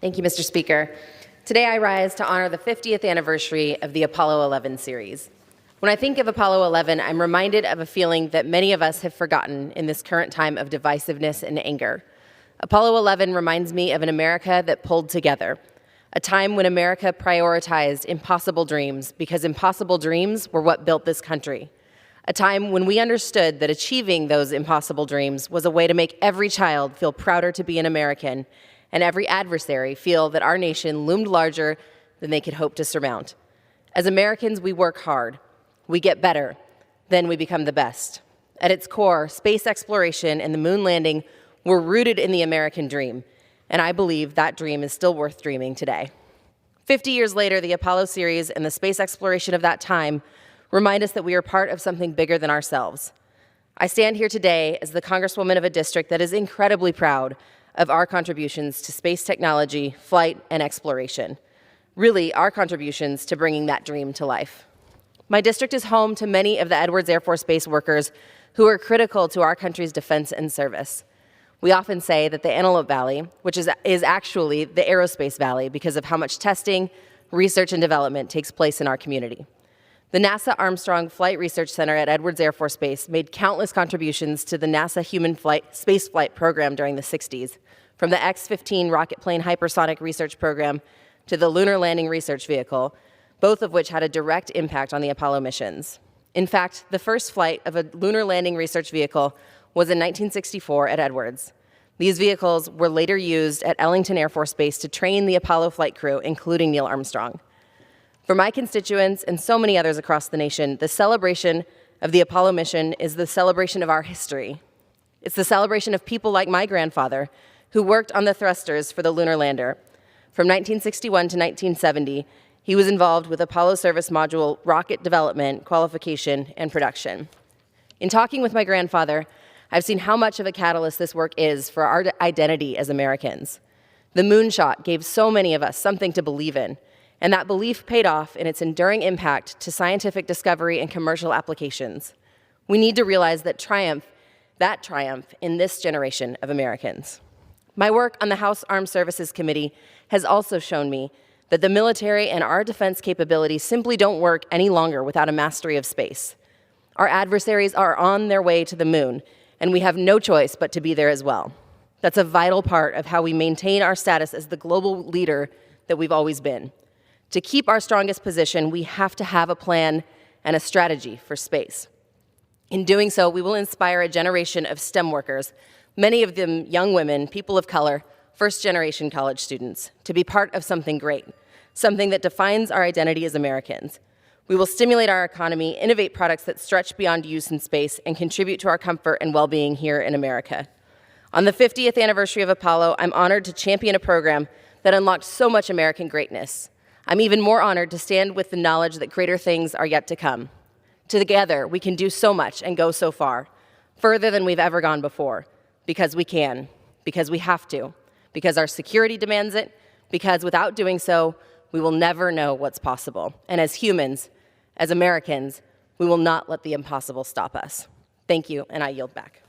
Thank you, Mr. Speaker. Today I rise to honor the 50th anniversary of the Apollo 11 series. When I think of Apollo 11, I'm reminded of a feeling that many of us have forgotten in this current time of divisiveness and anger. Apollo 11 reminds me of an America that pulled together, a time when America prioritized impossible dreams because impossible dreams were what built this country. A time when we understood that achieving those impossible dreams was a way to make every child feel prouder to be an American and every adversary feel that our nation loomed larger than they could hope to surmount. As Americans, we work hard, we get better, then we become the best. At its core, space exploration and the moon landing were rooted in the American dream, and I believe that dream is still worth dreaming today. 50 years later, the Apollo series and the space exploration of that time remind us that we are part of something bigger than ourselves. I stand here today as the Congresswoman of a district that is incredibly proud of our contributions to space technology, flight, and exploration. Really, our contributions to bringing that dream to life. My district is home to many of the Edwards Air Force Base workers who are critical to our country's defense and service. We often say that the Antelope Valley, which is actually the Aerospace Valley because of how much testing, research, and development takes place in our community. The NASA Armstrong Flight Research Center at Edwards Air Force Base made countless contributions to the NASA human spaceflight program during the 60s, from the X-15 rocket plane hypersonic research program to the Lunar Landing Research Vehicle, both of which had a direct impact on the Apollo missions. In fact, the first flight of a Lunar Landing Research Vehicle was in 1964 at Edwards. These vehicles were later used at Ellington Air Force Base to train the Apollo flight crew, including Neil Armstrong. For my constituents and so many others across the nation, the celebration of the Apollo mission is the celebration of our history. It's the celebration of people like my grandfather, who worked on the thrusters for the lunar lander. From 1961 to 1970, he was involved with Apollo Service Module rocket development, qualification, and production. In talking with my grandfather, I've seen how much of a catalyst this work is for our identity as Americans. The moonshot gave so many of us something to believe in, and that belief paid off in its enduring impact to scientific discovery and commercial applications. We need to realize that triumph in this generation of Americans. My work on the House Armed Services Committee has also shown me that the military and our defense capabilities simply don't work any longer without a mastery of space. Our adversaries are on their way to the moon, and we have no choice but to be there as well. That's a vital part of how we maintain our status as the global leader that we've always been. To keep our strongest position, we have to have a plan and a strategy for space. In doing so, we will inspire a generation of STEM workers, many of them young women, people of color, first-generation college students, to be part of something great, something that defines our identity as Americans. We will stimulate our economy, innovate products that stretch beyond use in space, and contribute to our comfort and well-being here in America. On the 50th anniversary of Apollo, I'm honored to champion a program that unlocked so much American greatness. I'm even more honored to stand with the knowledge that greater things are yet to come. Together, we can do so much and go so far, further than we've ever gone before, because we can, because we have to, because our security demands it, because without doing so, we will never know what's possible. And as humans, as Americans, we will not let the impossible stop us. Thank you, and I yield back.